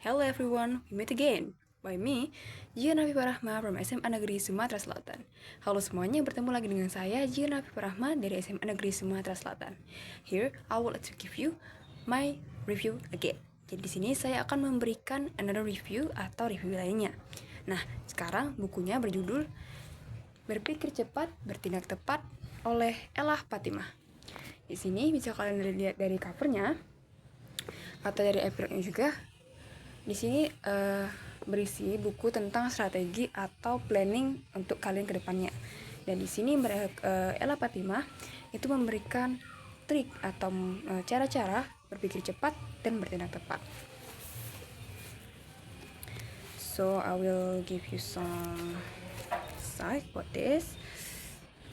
Hello everyone, we meet again. By me, Jian Afifah Rahma from SMA Negeri Sumatera Selatan. Halo semuanya, bertemu lagi dengan saya Jian Afifah Rahma dari SMA Negeri Sumatera Selatan. Here, I would like to give you my review again. Jadi di sini saya akan memberikan another review atau review lainnya. Nah, sekarang bukunya berjudul Berpikir Cepat, Bertindak Tepat oleh Ella Fatimah. Di sini bisa kalian lihat dari covernya atau dari epilognya juga. Di sini berisi buku tentang strategi atau planning untuk kalian ke depannya. Dan di sini Ella Fatimah itu memberikan trik atau cara-cara berpikir cepat dan bertindak tepat. So I will give you some side for this.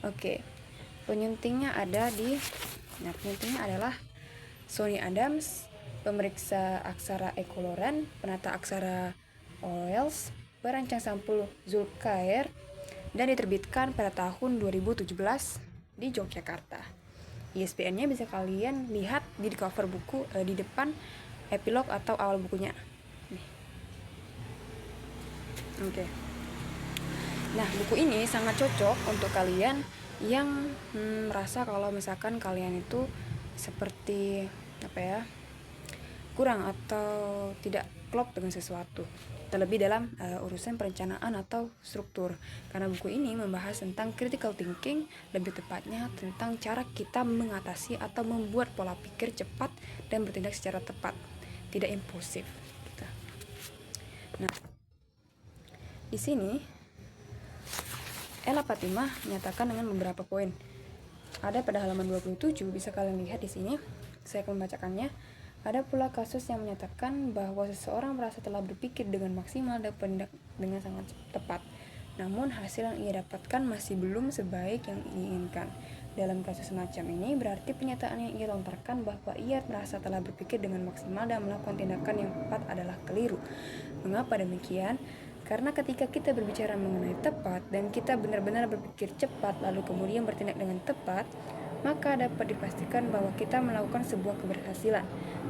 Oke. Penyuntingnya adalah Sonny Adams, pemeriksa aksara Eko Loren, penata aksara Orwells, perancang sampul Zulkair, dan diterbitkan pada tahun 2017 di Yogyakarta. ISBN-nya bisa kalian lihat di cover buku di depan epilog atau awal bukunya. Oke. Nah, buku ini sangat cocok untuk kalian yang merasa kalau misalkan kalian itu seperti kurang atau tidak klop dengan sesuatu, terlebih dalam urusan perencanaan atau struktur, karena buku ini membahas tentang critical thinking, lebih tepatnya tentang cara kita mengatasi atau membuat pola pikir cepat dan bertindak secara tepat, tidak impulsif gitu. Nah, di sini Ella Fatimah menyatakan dengan beberapa poin. Ada pada halaman 27, bisa kalian lihat di sini. Saya akan membacakannya. Ada pula kasus yang menyatakan bahwa seseorang merasa telah berpikir dengan maksimal dan bertindak dengan sangat tepat. Namun hasil yang ia dapatkan masih belum sebaik yang diinginkan. Dalam kasus semacam ini berarti pernyataan yang ia lontarkan bahwa ia merasa telah berpikir dengan maksimal dan melakukan tindakan yang tepat adalah keliru. Mengapa demikian? Karena ketika kita berbicara mengenai tepat dan kita benar-benar berpikir cepat lalu kemudian bertindak dengan tepat, maka dapat dipastikan bahwa kita melakukan sebuah keberhasilan.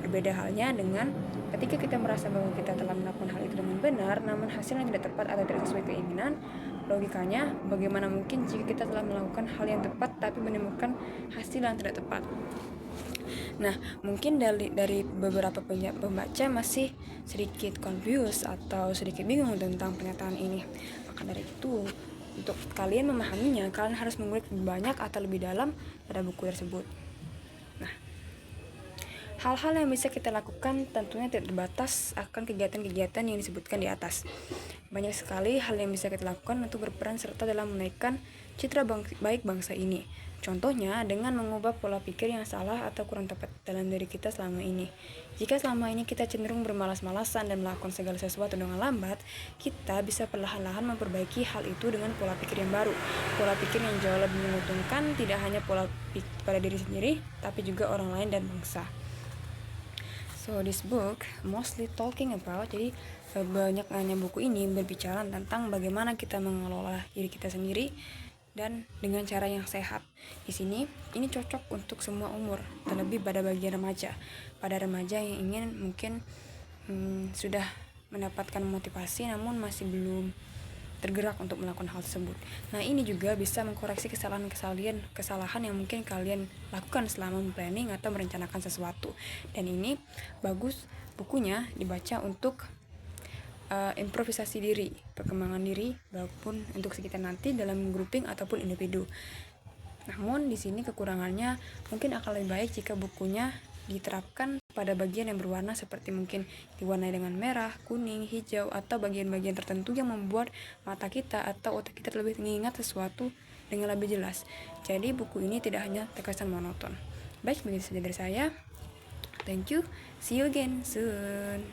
Berbeda halnya dengan ketika kita merasa bahwa kita telah melakukan hal itu dengan benar, namun hasilnya tidak tepat atau tidak sesuai keinginan. Logikanya, bagaimana mungkin jika kita telah melakukan hal yang tepat tapi menemukan hasil yang tidak tepat? Nah, mungkin dari beberapa pembaca masih sedikit confused atau sedikit bingung tentang pernyataan ini. Maka dari itu, untuk kalian memahaminya, kalian harus mengulik lebih banyak atau lebih dalam pada buku tersebut. Nah, hal-hal yang bisa kita lakukan tentunya tidak terbatas akan kegiatan-kegiatan yang disebutkan di atas. Banyak sekali hal yang bisa kita lakukan untuk berperan serta dalam menaikkan citra baik bangsa ini. Contohnya dengan mengubah pola pikir yang salah atau kurang tepat dalam diri kita selama ini. Jika selama ini kita cenderung bermalas-malasan dan melakukan segala sesuatu dengan lambat, kita bisa perlahan-lahan memperbaiki hal itu dengan pola pikir yang baru. Pola pikir yang jauh lebih menguntungkan tidak hanya pola pikir pada diri sendiri, tapi juga orang lain dan bangsa. So this book mostly talking about, jadi banyaknya buku ini berbicara tentang bagaimana kita mengelola diri kita sendiri dan dengan cara yang sehat. Di sini ini cocok untuk semua umur, terlebih pada bagian remaja. Pada remaja yang ingin mungkin sudah mendapatkan motivasi namun masih belum tergerak untuk melakukan hal tersebut. Nah, ini juga bisa mengkoreksi kesalahan yang mungkin kalian lakukan selama planning atau merencanakan sesuatu. Dan ini bagus bukunya dibaca untuk improvisasi diri, perkembangan diri, maupun untuk sekitar nanti dalam grouping ataupun individu. Namun di sini kekurangannya mungkin akan lebih baik jika bukunya diterapkan pada bagian yang berwarna seperti mungkin diwarnai dengan merah, kuning, hijau, atau bagian-bagian tertentu yang membuat mata kita atau otak kita lebih mengingat sesuatu dengan lebih jelas. Jadi buku ini tidak hanya terkesan monoton. Baik, begitu saja dari saya. Thank you. See you again soon.